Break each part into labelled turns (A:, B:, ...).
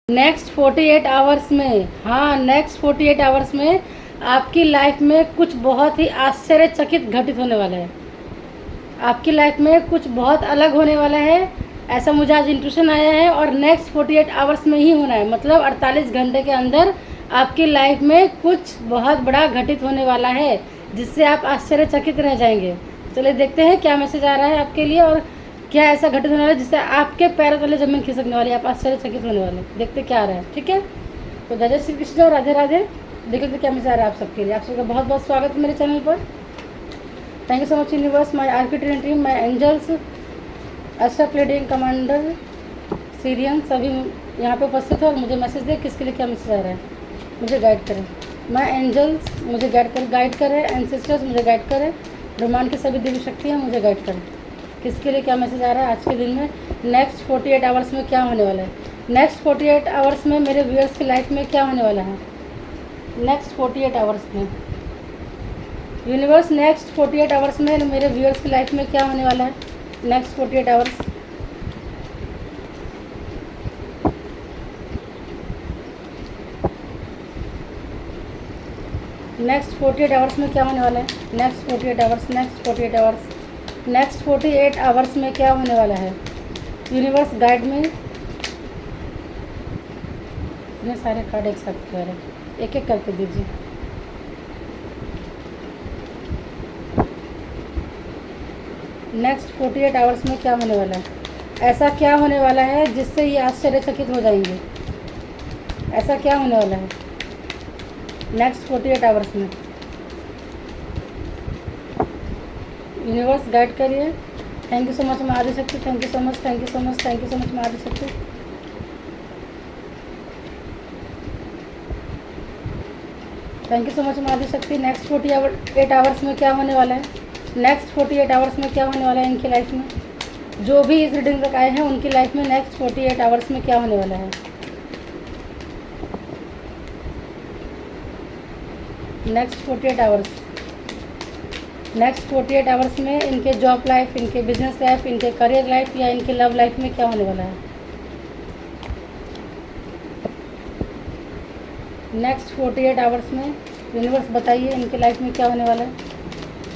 A: Next 48 hours में, हाँ next 48 hours में आपकी लाइफ में कुछ बहुत ही आश्चर्यचकित घटित होने वाला है। आपकी लाइफ में कुछ बहुत अलग होने वाला है, ऐसा मुझे आज इंट्यूशन आया है। और नेक्स्ट 48 आवर्स में ही होना है, मतलब 48 घंटे के अंदर आपकी लाइफ में कुछ बहुत बड़ा घटित होने वाला है, जिससे आप आश्चर्यचकित रह जाएंगे। चलिए देखते हैं क्या मैसेज आ रहा है आपके लिए और क्या ऐसा घटित होने वाला है जिससे आपके पैरों तले जमीन खिसकने वाली है, आप आश्चर्यचकित होने वाले। देखते क्या आ रहा है, ठीक है। तो जय श्री कृष्ण और राधे राधे। देखते तो क्या मैसेज आ रहा है आप सबके लिए। आप सबका बहुत बहुत स्वागत है मेरे चैनल पर। Thank you so much universe, my architect team, my angels, astra Pleiadian commander, Sirian सभी यहाँ पे उपस्थित है और मुझे मैसेज दे किसके लिए क्या मैसेज आ रहा है, मुझे गाइड करें। माय एंजल्स मुझे गाइड करें, एंसेस्टर्स मुझे गाइड करें, ब्रह्मांड की सभी दिव्य शक्तियाँ मुझे गाइड करें। किसके लिए क्या मैसेज आ रहा है आज के दिन में, नेक्स्ट 48 आवर्स में क्या होने वाला है। नेक्स्ट 48 आवर्स में मेरे व्यूअर्स की लाइफ में क्या होने वाला है। नेक्स्ट 48 आवर्स में यूनिवर्स, नेक्स्ट 48 आवर्स में मेरे व्यूअर्स की लाइफ में क्या होने वाला है। नेक्स्ट 48 आवर्स नेक्स्ट 48 आवर्स में क्या होने वाला है। Next 48 hours next 48 hours next 48 hours में क्या होने वाला है। यूनिवर्स गाइड में इतने सारे कार्ड एक साथ कर रहे, एक एक करके दीजिए। नेक्स्ट 48 आवर्स में क्या होने वाला है, ऐसा क्या होने वाला है जिससे ये आश्चर्यचकित हो जाएंगे। ऐसा क्या होने वाला है नेक्स्ट 48 आवर्स में। यूनिवर्स गाइड करिए। थैंक यू सो मच माँ Adishakti, thank you so much, thank you so much, thank you so much माँ Adishakti. Thank you so much माँ आदिशक्ति। नेक्स्ट 48 आवर्स में क्या होने वाला है। नेक्स्ट 48 आवर्स में क्या होने वाला है इनकी लाइफ में, जो भी इस रीडिंग तक आए हैं उनकी लाइफ में नेक्स्ट 48 आवर्स में क्या होने वाला है। नेक्स्ट 48 आवर्स नेक्स्ट 48 आवर्स में इनके जॉब लाइफ, इनके बिजनेस लाइफ, इनके करियर लाइफ या इनके लव लाइफ में क्या होने वाला है। नेक्स्ट 48 आवर्स में यूनिवर्स बताइए इनके लाइफ में क्या होने वाला है।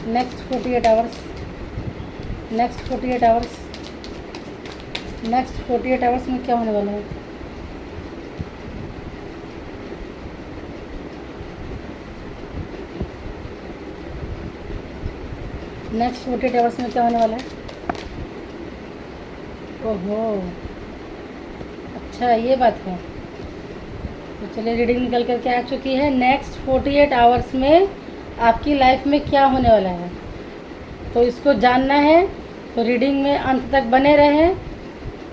A: Next 48 hours next 48 hours next 48 hours में क्या होने वाला है। नेक्स्ट 48 आवर्स में क्या होने वाला है। ओहो, अच्छा ये बात है। तो चलिए रीडिंग निकल करके आ चुकी है। नेक्स्ट 48 आवर्स में आपकी लाइफ में क्या होने वाला है, तो इसको जानना है तो रीडिंग में अंत तक बने रहें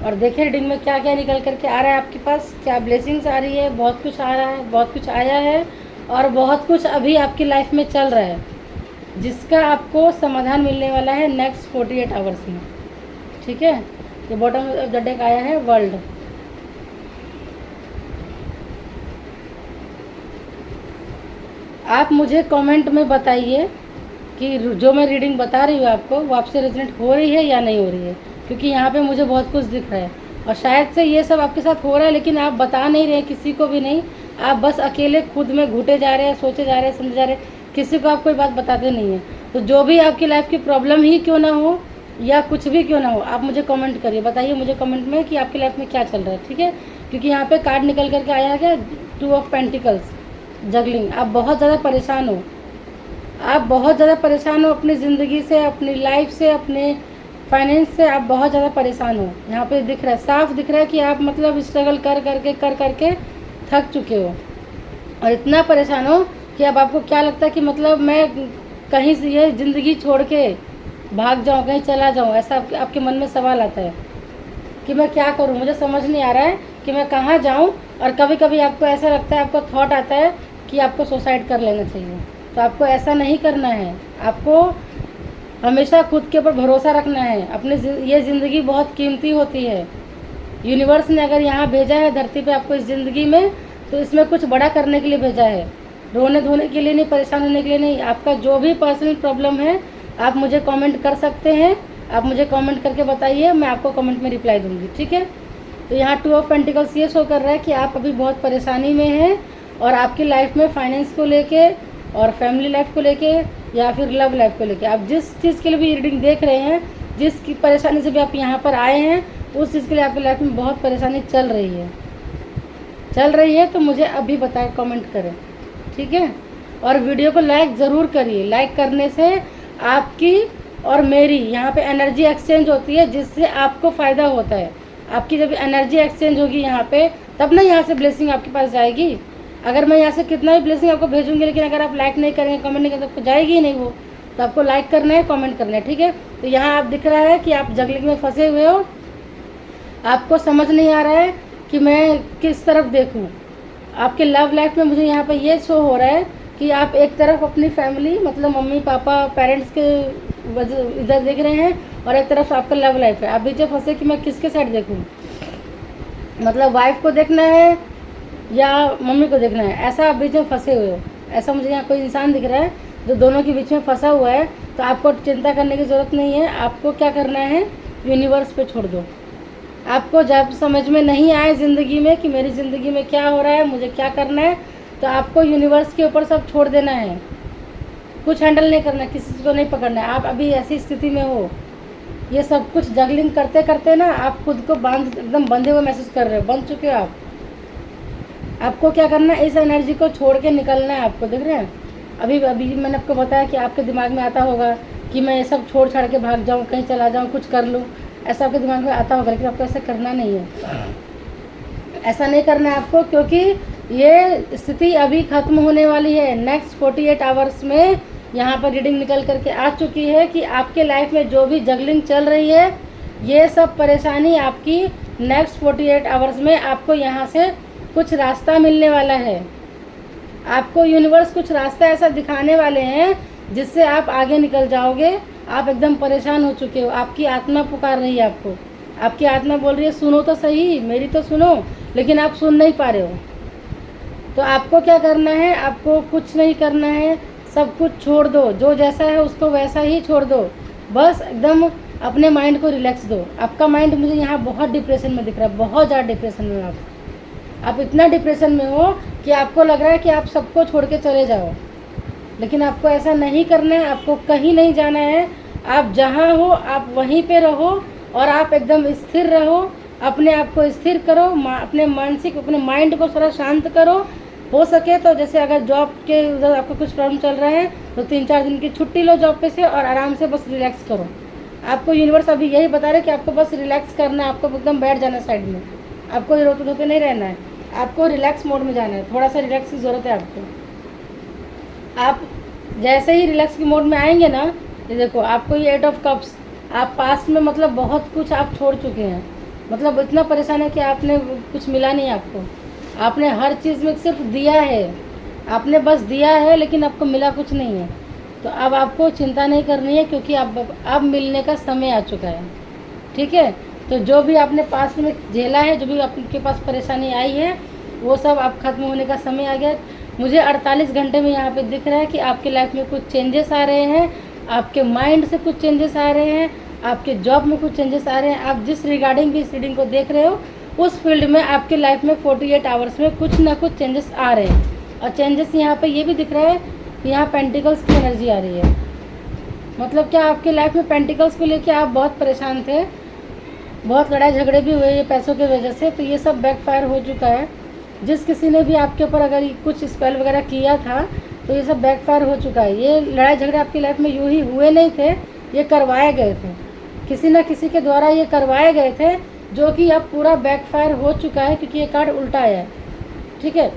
A: और देखें रीडिंग में क्या क्या निकल करके आ रहा है आपके पास, क्या ब्लेसिंग्स आ रही है। बहुत कुछ आ रहा है, बहुत कुछ आया है और बहुत कुछ अभी आपकी लाइफ में चल रहा है जिसका आपको समाधान मिलने वाला है नेक्स्ट 48 आवर्स में, ठीक है। ये बॉटम ऑफ द डेक आया है वर्ल्ड। आप मुझे कमेंट में बताइए कि जो मैं रीडिंग बता रही हूँ आपको वो आपसे रेजोनेट हो रही है या नहीं हो रही है, क्योंकि यहाँ पे मुझे बहुत कुछ दिख रहा है और शायद से ये सब आपके साथ हो रहा है लेकिन आप बता नहीं रहे, किसी को भी नहीं। आप बस अकेले खुद में घुटे जा रहे हैं, सोचे जा रहे हैं, समझे जा रहे हैं, किसी को आप कोई बात बताते नहीं हैं। तो जो भी आपकी लाइफ की प्रॉब्लम ही क्यों ना हो या कुछ भी क्यों ना हो, आप मुझे कमेंट करिए, बताइए मुझे कमेंट में कि आपकी लाइफ में क्या चल रहा है, ठीक है। क्योंकि यहाँ पे कार्ड निकल करके आया है क्या, 2 ऑफ पेंटिकल्स, जगलिंग। आप बहुत ज़्यादा परेशान हो, आप बहुत ज़्यादा परेशान हो अपनी ज़िंदगी से, अपनी लाइफ से, अपने फाइनेंस से। आप बहुत ज़्यादा परेशान हो, यहाँ पे दिख रहा है, साफ दिख रहा है कि आप मतलब स्ट्रगल कर करके थक चुके हो और इतना परेशान हो कि अब आपको क्या लगता है कि मतलब मैं कहीं से ये ज़िंदगी छोड़ के भाग जाऊँ, कहीं चला जाऊँ। ऐसा आपके मन में सवाल आता है कि मैं क्या करूँ, मुझे समझ नहीं आ रहा है कि मैं कहाँ जाऊँ। और कभी कभी आपको ऐसा लगता है, आपको थॉट आता है कि आपको सुसाइड कर लेना चाहिए। तो आपको ऐसा नहीं करना है, आपको हमेशा खुद के ऊपर भरोसा रखना है। अपने ये ज़िंदगी बहुत कीमती होती है। यूनिवर्स ने अगर यहाँ भेजा है धरती पे आपको इस ज़िंदगी में, तो इसमें कुछ बड़ा करने के लिए भेजा है, रोने धोने के लिए नहीं, परेशान होने के लिए नहीं। आपका जो भी पर्सनल प्रॉब्लम है आप मुझे कमेंट कर सकते हैं, आप मुझे कमेंट करके बताइए, मैं आपको कमेंट में रिप्लाई दूंगी, ठीक है। तो यहाँ 2 ऑफ पेंटिकल्स ये शो कर रहा है कि आप अभी बहुत परेशानी में हैं और आपकी लाइफ में फाइनेंस को लेके और फैमिली लाइफ को लेके या फिर लव लाइफ को लेके आप जिस चीज़ के लिए भी रीडिंग देख रहे हैं, जिस की परेशानी से भी आप यहाँ पर आए हैं, उस चीज़ के लिए आपकी लाइफ में बहुत परेशानी चल रही है। तो मुझे अभी बताएं, कमेंट करें, ठीक है। और वीडियो को लाइक ज़रूर करिए। लाइक करने से आपकी और मेरी यहाँ पे एनर्जी एक्सचेंज होती है, जिससे आपको फ़ायदा होता है। आपकी जब एनर्जी एक्सचेंज होगी यहाँ पे, तब ना यहाँ से ब्लेसिंग आपके पास जाएगी। अगर मैं यहाँ से कितना भी ब्लेसिंग आपको भेजूँगी, लेकिन अगर आप लाइक नहीं करेंगे, कमेंट नहीं करेंगे, तो आपको जाएगी ही नहीं वो। तो आपको लाइक करना है, कमेंट करना है, ठीक है। तो यहाँ आप दिख रहा है कि आप जगलिंग में फंसे हुए हो, आपको समझ नहीं आ रहा है कि मैं किस तरफ देखूँ। आपके लव लाइफ में मुझे यहाँ पर ये शो हो रहा है कि आप एक तरफ अपनी फैमिली, मतलब मम्मी पापा पेरेंट्स के वजह इधर देख रहे हैं, और एक तरफ आपका लव लाइफ है। आप बीच में फंसे कि मैं किसके साइड देखूं, मतलब वाइफ को देखना है या मम्मी को देखना है, ऐसा आप बीच में फंसे हुए हो। ऐसा मुझे यहाँ कोई इंसान दिख रहा है जो दोनों के बीच में फंसा हुआ है। तो आपको चिंता करने की ज़रूरत नहीं है। आपको क्या करना है, यूनिवर्स पे छोड़ दो। आपको जब समझ में नहीं आए ज़िंदगी में कि मेरी ज़िंदगी में क्या हो रहा है, मुझे क्या करना है, तो आपको यूनिवर्स के ऊपर सब छोड़ देना है। कुछ हैंडल नहीं करना, किसी चीज़ को नहीं पकड़ना है। आप अभी ऐसी स्थिति में हो, ये सब कुछ जगलिंग करते करते ना आप खुद को एकदम बंधे हुए महसूस कर रहे हो, बंध चुके हो आप। आपको क्या करना है, इस एनर्जी को छोड़ के निकलना है। आपको देख रहे हैं, अभी मैंने आपको बताया कि आपके दिमाग में आता होगा कि मैं ये सब छोड़ छाड़ के भाग जाऊँ, कहीं चला जाऊँ, कुछ कर लूँ, ऐसा आपके दिमाग में आता होगा। लेकिन आपको ऐसा करना नहीं है, ऐसा नहीं करना है आपको, क्योंकि ये स्थिति अभी ख़त्म होने वाली है। नेक्स्ट 48 आवर्स में यहाँ पर रीडिंग निकल करके आ चुकी है कि आपके लाइफ में जो भी जगलिंग चल रही है, ये सब परेशानी आपकी नेक्स्ट 48 आवर्स में आपको यहाँ से कुछ रास्ता मिलने वाला है। आपको यूनिवर्स कुछ रास्ता ऐसा दिखाने वाले हैं जिससे आप आगे निकल जाओगे। आप एकदम परेशान हो चुके हो, आपकी आत्मा पुकार रही है आपको। आपकी आत्मा बोल रही है सुनो तो सही, मेरी तो सुनो, लेकिन आप सुन नहीं पा रहे हो। तो आपको क्या करना है, आपको कुछ नहीं करना है, सब कुछ छोड़ दो। जो जैसा है उसको वैसा ही छोड़ दो। बस एकदम अपने माइंड को रिलैक्स दो। आपका माइंड मुझे यहाँ बहुत डिप्रेशन में दिख रहा है, बहुत ज़्यादा डिप्रेशन में हो आप इतना डिप्रेशन में हो कि आपको लग रहा है कि आप सबको छोड़ के चले जाओ। लेकिन आपको ऐसा नहीं करना है, आपको कहीं नहीं जाना है। आप जहाँ हो आप वहीं पे रहो और आप एकदम स्थिर रहो। अपने आप को स्थिर करो, अपने अपने माइंड को थोड़ा शांत करो। हो सके तो जैसे अगर जॉब के उधर आपको कुछ प्रॉब्लम चल रहा है तो 3-4 दिन की छुट्टी लो जॉब पे से और आराम से बस रिलैक्स करो। आपको यूनिवर्स अभी यही बता रहे हैं कि आपको बस रिलैक्स करना है, आपको एकदम बैठ जाना है साइड में। आपको रोते धोते नहीं रहना है, आपको रिलैक्स मोड में जाना है। थोड़ा सा रिलैक्स की ज़रूरत है आपको। आप जैसे ही रिलैक्स की मोड में आएंगे ना, ये देखो आपको ये 8 ऑफ कप्स, आप पास्ट में मतलब बहुत कुछ आप छोड़ चुके हैं। मतलब इतना परेशान है कि आपने कुछ मिला नहीं आपको। आपने हर चीज़ में सिर्फ दिया है, आपने बस दिया है, लेकिन आपको मिला कुछ नहीं है। तो अब आपको चिंता नहीं करनी है, क्योंकि अब मिलने का समय आ चुका है, ठीक है। तो जो भी आपने पास्ट में झेला है, जो भी आपके पास परेशानी आई है, वो सब अब ख़त्म होने का समय आ गया। मुझे 48 घंटे में यहाँ पे दिख रहा है कि आपकी लाइफ में कुछ चेंजेस आ रहे हैं, आपके माइंड से कुछ चेंजेस आ रहे हैं, आपके जॉब में कुछ चेंजेस आ रहे हैं। आप जिस रिगार्डिंग भी इस रीडिंग को देख रहे हो, उस फील्ड में आपके लाइफ में 48 आवर्स में कुछ ना कुछ चेंजेस आ रहे हैं। और चेंजेस यहाँ पे ये भी दिख रहा है कि यहाँ पेंटिकल्स की एनर्जी आ रही है। मतलब क्या आपके लाइफ में पेंटिकल्स को लेके आप बहुत परेशान थे, बहुत लड़ाई झगड़े भी हुए ये पैसों की वजह से, तो ये सब बैकफायर हो चुका है। जिस किसी ने भी आपके ऊपर अगर कुछ स्पेल वगैरह किया था, तो ये सब बैकफायर हो चुका है। ये लड़ाई झगड़े आपकी लाइफ में यूँ ही हुए नहीं थे, ये करवाए गए थे, किसी न किसी के द्वारा ये करवाए गए थे, जो कि अब पूरा बैकफायर हो चुका है, क्योंकि ये कार्ड उल्टा आया है, ठीक है।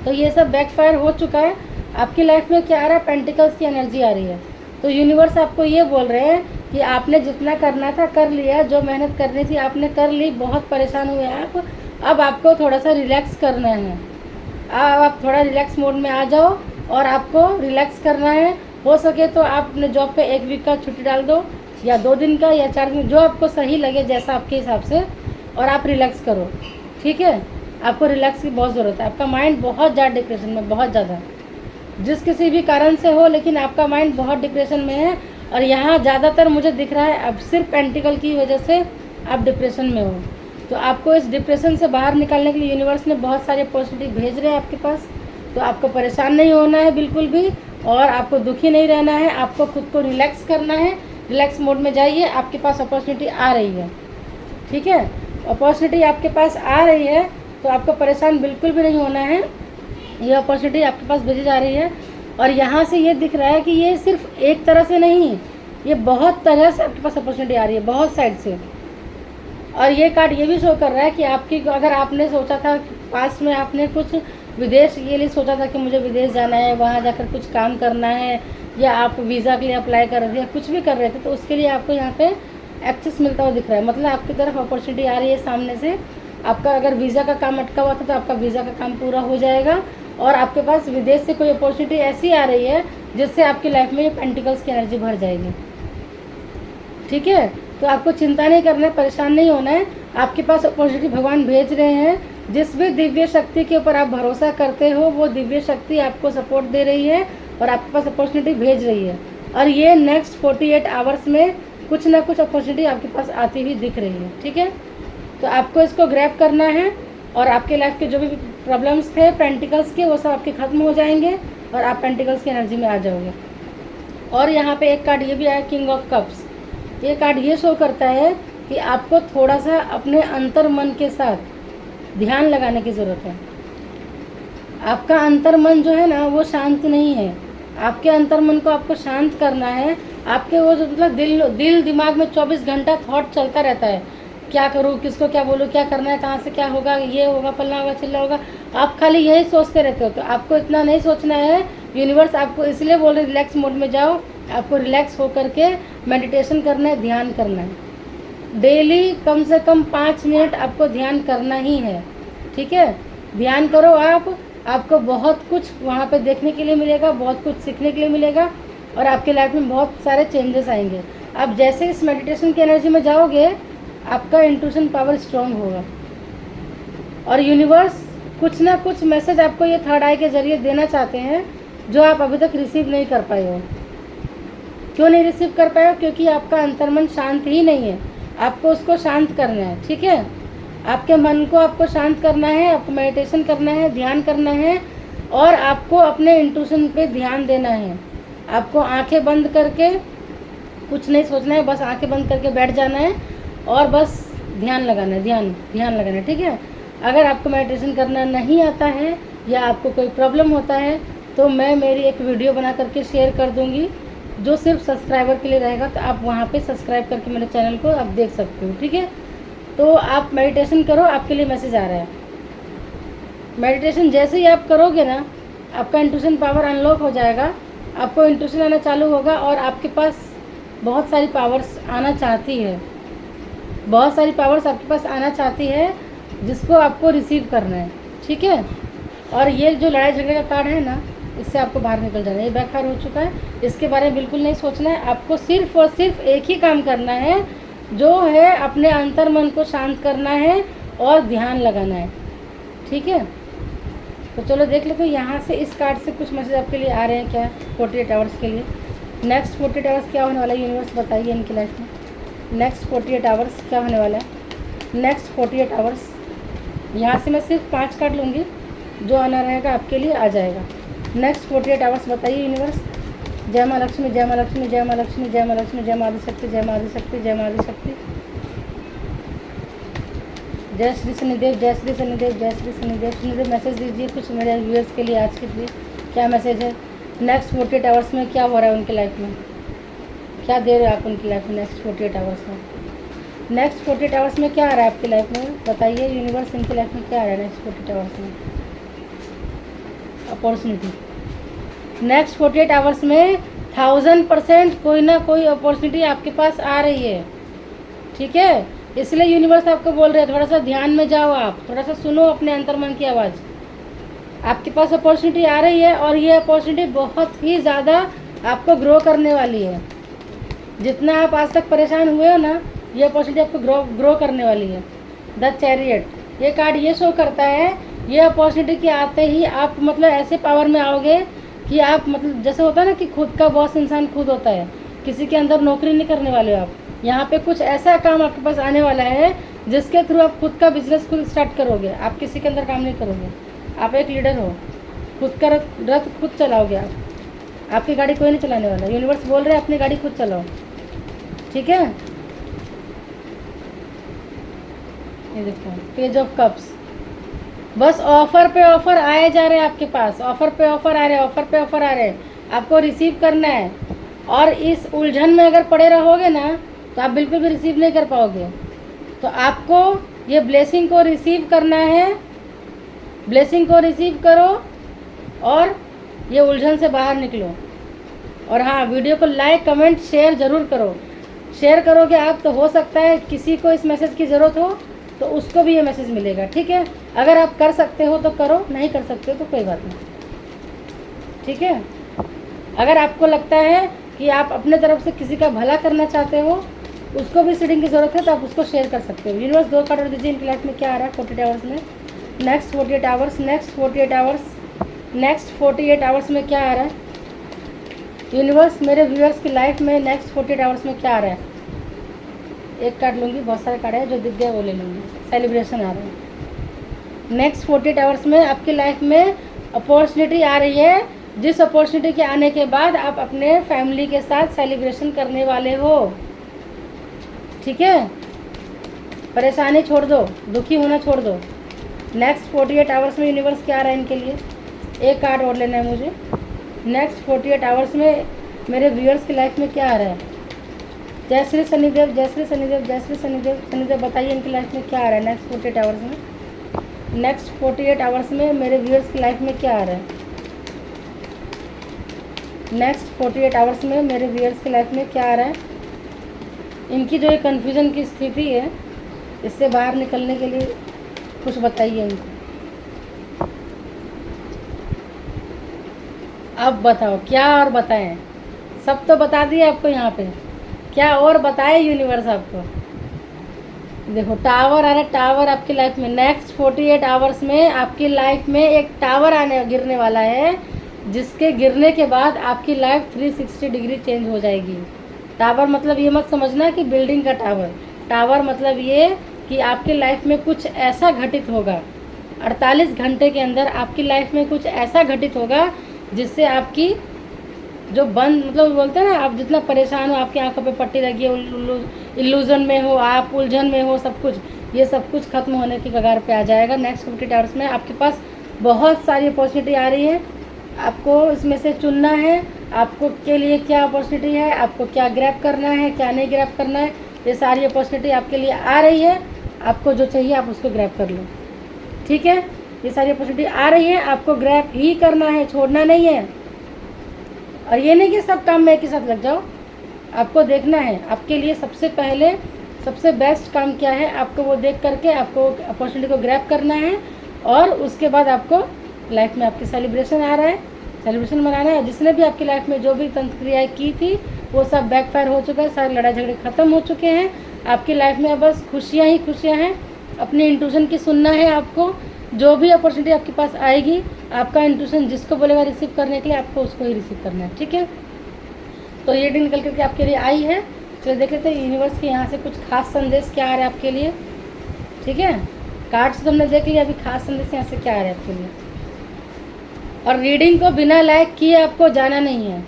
A: तो ये सब बैकफायर हो चुका है। आपकी लाइफ में क्या आ रहा है, पेंटिकल्स की एनर्जी आ रही है। तो यूनिवर्स आपको ये बोल रहे हैं कि आपने जितना करना था कर लिया, जो मेहनत करनी थी आपने कर ली, बहुत परेशान हुए आप। अब आपको थोड़ा सा रिलैक्स करना है। अब आप थोड़ा रिलैक्स मोड में आ जाओ और आपको रिलैक्स करना है। हो सके तो आप अपने जॉब पे 1 वीक का छुट्टी डाल दो, या 2 दिन का या 4 दिन, जो आपको सही लगे जैसा आपके हिसाब से, और आप रिलैक्स करो, ठीक है। आपको रिलैक्स की बहुत ज़रूरत है। आपका माइंड बहुत ज़्यादा डिप्रेशन में, बहुत ज़्यादा, जिस किसी भी कारण से हो, लेकिन आपका माइंड बहुत डिप्रेशन में है। और यहाँ ज़्यादातर मुझे दिख रहा है अब सिर्फ पेंटिकल की वजह से आप डिप्रेशन में हो। तो आपको इस डिप्रेशन से बाहर निकालने के लिए यूनिवर्स ने बहुत सारे अपॉर्चुनिटी भेज रहे हैं आपके पास। तो आपको परेशान नहीं होना है बिल्कुल भी, और आपको दुखी नहीं रहना है, आपको खुद को रिलैक्स करना है। रिलैक्स मोड में जाइए, आपके पास अपॉर्चुनिटी आ रही है, ठीक है। अपॉर्चुनिटी आपके पास आ रही है तो आपको परेशान बिल्कुल भी नहीं होना है। ये अपॉर्चुनिटी आपके पास भेजी जा रही है, और यहाँ से ये दिख रहा है कि ये सिर्फ एक तरह से नहीं, ये बहुत तरह से आपके पास अपॉर्चुनिटी आ रही है, बहुत साइड से। और ये कार्ड ये भी शो कर रहा है कि आपकी, अगर आपने सोचा था पास्ट में, आपने कुछ विदेश के लिए सोचा था कि मुझे विदेश जाना है, वहाँ जाकर कुछ काम करना है, या आप वीज़ा के लिए अप्लाई कर रहे थे या कुछ भी कर रहे थे, तो उसके लिए आपको यहाँ पे एक्सेस मिलता हुआ दिख रहा है। मतलब आपकी तरफ अपॉर्चुनिटी आ रही है सामने से। आपका अगर वीज़ा का काम अटका हुआ था तो आपका वीज़ा का काम पूरा हो जाएगा, और आपके पास विदेश से कोई अपॉर्चुनिटी ऐसी आ रही है जिससे आपकी लाइफ में ये पेंटिकल्स की एनर्जी भर जाएगी, ठीक है। तो आपको चिंता नहीं करना है, परेशान नहीं होना है। आपके पास अपॉर्चुनिटी भगवान भेज रहे हैं। जिस भी दिव्य शक्ति के ऊपर आप भरोसा करते हो, वो दिव्य शक्ति आपको सपोर्ट दे रही है और आपके पास अपॉर्चुनिटी भेज रही है। और ये नेक्स्ट 48 आवर्स में कुछ ना कुछ अपॉर्चुनिटी आपके पास आती हुई दिख रही है, ठीक है। तो आपको इसको ग्रैब करना है, और आपके लाइफ के जो भी प्रॉब्लम्स थे पेंटिकल्स के, वो सब आपके ख़त्म हो जाएंगे और आप पेंटिकल्स की एनर्जी में आ जाओगे। और यहाँ पे एक कार्ड ये भी आया, किंग ऑफ कप्स। ये कार्ड ये शो करता है कि आपको थोड़ा सा अपने अंतर मन के साथ ध्यान लगाने की ज़रूरत है। आपका अंतर मन जो है ना, वो शांत नहीं है। आपके अंतर मन को आपको शांत करना है। आपके वो जो मतलब दिल दिमाग में 24 घंटा थॉट चलता रहता है, क्या करूँ, किसको क्या बोलूँ, क्या करना है, कहाँ से क्या होगा, ये होगा, फलना होगा, चिल्ला होगा। आप खाली यही सोचते रहते हो। तो आपको इतना नहीं सोचना है। यूनिवर्स आपको इसलिए बोल रहे रिलैक्स मोड में जाओ। आपको रिलैक्स होकर के मेडिटेशन करना है, ध्यान करना है। डेली कम से कम 5 मिनट आपको ध्यान करना ही है, ठीक है। ध्यान करो आप, आपको बहुत कुछ वहाँ पे देखने के लिए मिलेगा, बहुत कुछ सीखने के लिए मिलेगा, और आपके लाइफ में बहुत सारे चेंजेस आएंगे। आप जैसे इस मेडिटेशन की एनर्जी में जाओगे, आपका इंट्यूशन पावर स्ट्रॉन्ग होगा, और यूनिवर्स कुछ ना कुछ मैसेज आपको ये थर्ड आई के ज़रिए देना चाहते हैं जो आप अभी तक रिसीव नहीं कर पाए हो। क्यों नहीं रिसीव कर पाए हो? क्योंकि आपका अंतर्मन शांत ही नहीं है। आपको उसको शांत करना है, ठीक है। आपके मन को आपको शांत करना है, आपको मेडिटेशन करना है, ध्यान करना है, और आपको अपने इंट्यूशन पे ध्यान देना है। आपको आंखें बंद करके कुछ नहीं सोचना है, बस आंखें बंद करके बैठ जाना है और बस ध्यान लगाना है, ध्यान लगाना है, ठीक है। अगर आपको मेडिटेशन करना नहीं आता है या आपको कोई प्रॉब्लम होता है तो मैं मेरी एक वीडियो बना करके शेयर कर दूंगी जो सिर्फ सब्सक्राइबर के लिए रहेगा। तो आप वहाँ पे सब्सक्राइब करके मेरे चैनल को आप देख सकते हो, ठीक है। तो आप मेडिटेशन करो, आपके लिए मैसेज आ रहा है। मेडिटेशन जैसे ही आप करोगे ना, आपका इंट्यूशन पावर अनलॉक हो जाएगा, आपको इंट्यूशन आना चालू होगा, और आपके पास बहुत सारी पावर्स आना चाहती है, बहुत सारी पावर्स आपके पास आना चाहती है जिसको आपको रिसीव करना है, ठीक है। और ये जो लड़ाई झगड़े का कार्ड है ना, इससे आपको बाहर निकल जाना है। ये बैकफायर हो चुका है, इसके बारे में बिल्कुल नहीं सोचना है। आपको सिर्फ और सिर्फ एक ही काम करना है, जो है अपने अंतर मन को शांत करना है और ध्यान लगाना है, ठीक है। तो चलो देख लेते हैं यहाँ से इस कार्ड से कुछ मैसेज आपके लिए आ रहे हैं क्या 48 आवर्स के लिए। नेक्स्ट 48 आवर्स क्या होने वाला है, यूनिवर्स बताइए इनकी लाइफ में। नेक्स्ट 48 आवर्स क्या होने वाला है। नेक्स्ट 48 आवर्स यहाँ से मैं सिर्फ 5 कार्ड लूँगी, जो आना रहेगा आपके लिए आ जाएगा। नेक्स्ट 48 आवर्स बताइए यूनिवर्स। जय माँ लक्ष्मी, जय माँ लक्ष्मी, जय माँ लक्ष्मी, जय माँ लक्ष्मी, जय माँ आदिशक्ति, जय माँ आदिशक्ति, जय माँ आदिशक्ति। जय श्री शनिदेव, जय श्री शनिदेव, जय श्री शनिदेव। शनिदेव मैसेज दीजिए कुछ मेरे व्यूअर्स के लिए आज के लिए, क्या मैसेज है। नेक्स्ट 48 आवर्स में क्या हो रहा है उनकी लाइफ में, क्या दे रहे हो आप उनकी लाइफ में नेक्स्ट 48 आवर्स में। नेक्स्ट 48 आवर्स में क्या आ रहा है आपकी लाइफ में, बताइए यूनिवर्स इनकी लाइफ में क्या आ रहा है नेक्स्ट 48 आवर्स में। अपॉर्चुनिटी नेक्स्ट 48 आवर्स में 1000% कोई ना कोई अपॉर्चुनिटी आपके पास आ रही है, ठीक है। इसलिए यूनिवर्स आपको बोल रहे हैं थोड़ा सा ध्यान में जाओ, आप थोड़ा सा सुनो अपने अंतर्मन की आवाज़। आपके पास अपॉर्चुनिटी आ रही है, और ये अपॉर्चुनिटी बहुत ही ज़्यादा आपको ग्रो करने वाली है। जितना आप आज तक परेशान हुए हो ना, ये अपॉर्चुनिटी आपको ग्रो करने वाली है। द चैरियट, ये कार्ड ये शो करता है, ये अपॉर्चुनिटी के आते ही आप मतलब ऐसे पावर में आओगे कि आप मतलब जैसे होता है ना कि खुद का बॉस इंसान खुद होता है, किसी के अंदर नौकरी नहीं करने वाले हो आप। यहाँ पे कुछ ऐसा काम आपके पास आने वाला है जिसके थ्रू आप खुद का बिजनेस खुद स्टार्ट करोगे। आप किसी के अंदर काम नहीं करोगे, आप एक लीडर हो, खुद का रथ खुद चलाओगे आप। आपकी गाड़ी कोई नहीं चलाने वाला। यूनिवर्स बोल रहे हैं अपनी गाड़ी खुद चलाओ, ठीक है। ये देखो पेज ऑफ कप्स, बस ऑफर पे ऑफर आए जा रहे हैं आपके पास, ऑफर पे ऑफर आ रहे हैं, ऑफर पे ऑफर आ रहे हैं, आपको रिसीव करना है। और इस उलझन में अगर पड़े रहोगे ना तो आप बिल्कुल भी रिसीव नहीं कर पाओगे। तो आपको ये ब्लेसिंग को रिसीव करना है, ब्लेसिंग को रिसीव करो और ये उलझन से बाहर निकलो। और हाँ, वीडियो को लाइक कमेंट शेयर ज़रूर करो। शेयर करोगे आप तो हो सकता है किसी को इस मैसेज की ज़रूरत हो तो उसको भी ये मैसेज मिलेगा, ठीक है। अगर आप कर सकते हो तो करो, नहीं कर सकते हो तो कोई बात नहीं, ठीक है। अगर आपको लगता है कि आप अपने तरफ से किसी का भला करना चाहते हो, उसको भी सीडिंग की ज़रूरत है, तो आप उसको शेयर कर सकते हो। यूनिवर्स 2 कार्ड और दीजिए इनकी लाइफ में क्या आ रहा है 48 आवर्स में, next 48 hours, next 48 hours, next 48 hours में क्या आ रहा है। यूनिवर्स मेरे व्यूअर्स की लाइफ में नेक्स्ट 48 आवर्स में क्या आ रहा है। एक कार्ड लूँगी, बहुत सारे कार्ड है, जो दिख गए वो ले लूँगी। सेलिब्रेशन आ रहा है नेक्स्ट 48 आवर्स में। आपकी लाइफ में अपॉर्चुनिटी आ रही है, जिस अपॉर्चुनिटी के आने के बाद आप अपने फैमिली के साथ सेलिब्रेशन करने वाले हो, ठीक है। परेशानी छोड़ दो, दुखी होना छोड़ दो। नेक्स्ट 48 आवर्स में यूनिवर्स क्या आ रहा है इनके लिए। एक कार्ड और लेना है मुझे। नेक्स्ट 48 आवर्स में मेरे व्यूअर्स की लाइफ में क्या आ रहा है। जय श्री शनिदेव, जय श्री शनिदेव, जय श्री शनिदेव। शनिदेव बताइए इनकी लाइफ में क्या आ रहा है नेक्स्ट 48 आवर्स में। नेक्स्ट 48 आवर्स में मेरे व्यूअर्स की लाइफ में क्या आ रहा है। नेक्स्ट 48 आवर्स में मेरे व्यूअर्स की लाइफ में क्या आ रहा है। इनकी जो ये कन्फ्यूज़न की स्थिति है, इससे बाहर निकलने के लिए कुछ बताइए इनको। अब बताओ क्या और बताएं। सब तो बता दिए आपको यहाँ पे, क्या और बताए यूनिवर्स आपको। देखो टावर आ रहा है, टावर आपकी लाइफ में नेक्स्ट 48 आवर्स में आपकी लाइफ में एक टावर गिरने वाला है, जिसके गिरने के बाद आपकी लाइफ 360 डिग्री चेंज हो जाएगी। टावर मतलब ये मत समझना कि बिल्डिंग का टावर, टावर मतलब ये कि आपकी लाइफ में कुछ ऐसा घटित होगा, 48 घंटे के अंदर आपकी लाइफ में कुछ ऐसा घटित होगा जिससे आपकी जो बंद मतलब बोलते हैं ना, आप जितना परेशान हो, आपकी आंखों पे पट्टी लगी है, इल्यूजन में हो, आप उलझन में हो, सब कुछ ये सब कुछ खत्म होने की कगार पे आ जाएगा। नेक्स्ट 48 आवर्स में आपके पास बहुत सारी अपॉर्चुनिटी आ रही है, आपको इसमें से चुनना है आपको के लिए क्या अपॉर्चुनिटी है, आपको क्या ग्रैब करना है, क्या नहीं ग्रैब करना है। ये सारी अपॉर्चुनिटी आपके लिए आ रही है, आपको जो चाहिए आप उसको ग्रैब कर लो, ठीक है। ये सारी अपॉर्चुनिटी आ रही है, आपको ग्रैब ही करना है, छोड़ना नहीं है। और ये नहीं कि सब काम में एक ही साथ लग जाओ, आपको देखना है आपके लिए सबसे पहले सबसे बेस्ट काम क्या है, आपको वो देख करके आपको अपॉर्चुनिटी को ग्रैब करना है। और उसके बाद आपको लाइफ में आपकी सेलिब्रेशन आ रहा है, सेलिब्रेशन मनाना है। जिसने भी आपकी लाइफ में जो भी तंत्र क्रियाएँ की थी वो सब बैकफायर हो चुका है, सारे लड़ाई झगड़े ख़त्म हो चुके हैं। आपकी लाइफ में बस खुशियाँ ही खुशियाँ हैं। अपनी इंट्यूशन की सुनना है आपको, जो भी अपॉर्चुनिटी आपके पास आएगी, आपका इंट्यूशन जिसको बोलेगा रिसीव करने के लिए, आपको उसको ही रिसीव करना है, ठीक है। तो ये दिन निकल करके आपके लिए आई है। चलिए देख लेते हैं यूनिवर्स के यहाँ से कुछ खास संदेश क्या आ रहा है आपके लिए, ठीक है। कार्ड्स तो हमने देख लिया, अभी खास संदेश यहाँ से क्या आ रहा है आपके लिए। और रीडिंग को बिना लाइक किए आपको जाना नहीं है,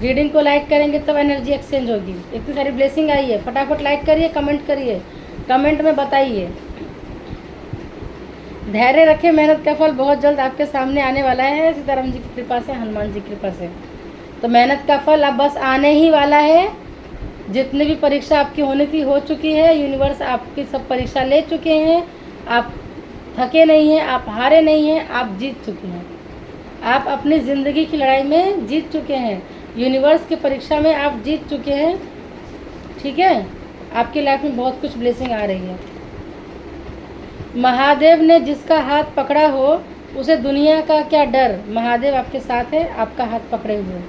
A: रीडिंग को लाइक करेंगे तब एनर्जी एक्सचेंज होगी। इतनी सारी ब्लेसिंग आई है, फटाफट लाइक करिए, कमेंट करिए, कमेंट में बताइए। धैर्य रखें, मेहनत का फल बहुत जल्द आपके सामने आने वाला है, सीताराम जी की कृपा से, हनुमान जी की कृपा से। तो मेहनत का फल अब बस आने ही वाला है। जितनी भी परीक्षा आपकी होनी थी हो चुकी है, यूनिवर्स आपकी सब परीक्षा ले चुके हैं। आप थके नहीं हैं, आप हारे नहीं हैं, आप जीत चुके हैं। आप अपनी ज़िंदगी की लड़ाई में जीत चुके हैं, यूनिवर्स की परीक्षा में आप जीत चुके हैं, ठीक है। आपकी लाइफ में बहुत कुछ ब्लेसिंग आ रही है। महादेव ने जिसका हाथ पकड़ा हो उसे दुनिया का क्या डर। महादेव आपके साथ है, आपका हाथ पकड़े हुए,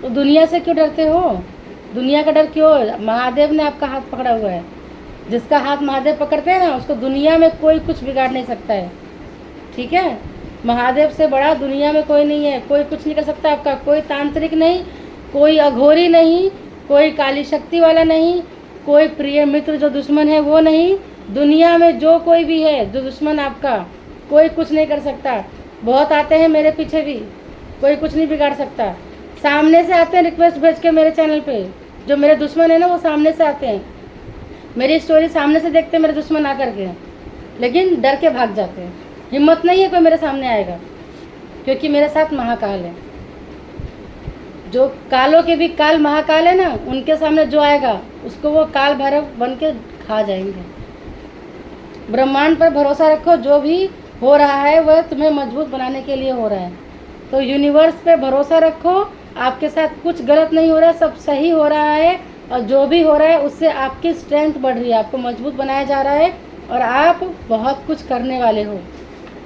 A: तो दुनिया से क्यों डरते हो, दुनिया का डर क्यों। महादेव ने आपका हाथ पकड़ा हुआ है। जिसका हाथ महादेव पकड़ते हैं ना, उसको दुनिया में कोई कुछ बिगाड़ नहीं सकता है, ठीक है। महादेव से बड़ा दुनिया में कोई नहीं है, कोई कुछ नहीं कर सकता आपका, कोई तांत्रिक नहीं, कोई अघोरी नहीं, कोई काली शक्ति वाला नहीं, कोई प्रिय मित्र जो दुश्मन है वो नहीं। दुनिया में जो कोई भी है, जो दुश्मन आपका, कोई कुछ नहीं कर सकता। बहुत आते हैं मेरे पीछे भी, कोई कुछ नहीं बिगाड़ सकता। सामने से आते हैं रिक्वेस्ट भेज के मेरे चैनल पे, जो मेरे दुश्मन है ना वो सामने से आते हैं, मेरी स्टोरी सामने से देखते हैं मेरे दुश्मन आकर के, लेकिन डर के भाग जाते हैं। हिम्मत नहीं है कोई मेरे सामने आएगा, क्योंकि मेरे साथ महाकाल है। जो कालों के भी काल महाकाल है ना, उनके सामने जो आएगा उसको वो काल भैरव बन के खा जाएंगे। ब्रह्मांड पर भरोसा रखो, जो भी हो रहा है वह तुम्हें मजबूत बनाने के लिए हो रहा है। तो यूनिवर्स पे भरोसा रखो, आपके साथ कुछ गलत नहीं हो रहा है, सब सही हो रहा है। और जो भी हो रहा है उससे आपकी स्ट्रेंथ बढ़ रही है, आपको मजबूत बनाया जा रहा है और आप बहुत कुछ करने वाले हो।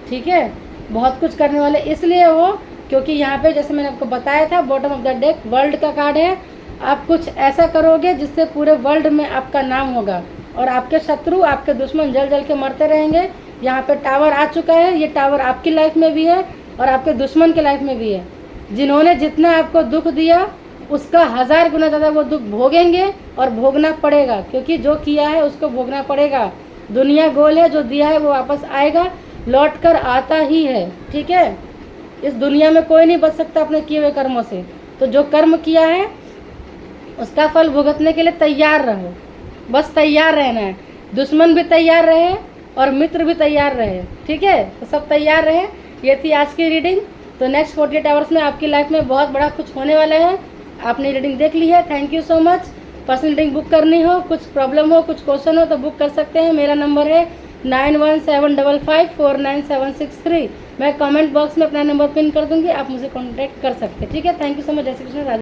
A: ठीक है, बहुत कुछ करने वाले इसलिए हो क्योंकि यहाँ पे जैसे मैंने आपको बताया था, bottom of the deck world का कार्ड है। आप कुछ ऐसा करोगे जिससे पूरे वर्ल्ड में आपका नाम होगा और आपके शत्रु, आपके दुश्मन जल जल के मरते रहेंगे। यहाँ पे टावर आ चुका है, ये टावर आपकी लाइफ में भी है और आपके दुश्मन के लाइफ में भी है। जिन्होंने जितना आपको दुख दिया उसका 1000 गुना ज़्यादा वो दुख भोगेंगे और भोगना पड़ेगा, क्योंकि जो किया है उसको भोगना पड़ेगा। दुनिया गोल है, जो दिया है वो वापस आएगा, लौट कर आता ही है। ठीक है, इस दुनिया में कोई नहीं बच सकता अपने किए हुए कर्मों से। तो जो कर्म किया है उसका फल भुगतने के लिए तैयार रहो, बस तैयार रहना है। दुश्मन भी तैयार रहे और मित्र भी तैयार रहे। ठीक है, तो सब तैयार रहे। ये थी आज की रीडिंग। तो नेक्स्ट 48 आवर्स में आपकी लाइफ में बहुत बड़ा कुछ होने वाला है। आपने रीडिंग देख ली है, thank you so much. Personal reading book करनी हो, कुछ प्रॉब्लम हो, कुछ क्वेश्चन हो तो बुक कर सकते हैं। मेरा नंबर है 9175549763। मैं कमेंट बॉक्स में अपना नंबर पिन कर दूंगी, आप मुझे कॉन्टैक्ट कर सकते हैं। ठीक है, थैंक यू सो मच। जय श्री कृष्ण।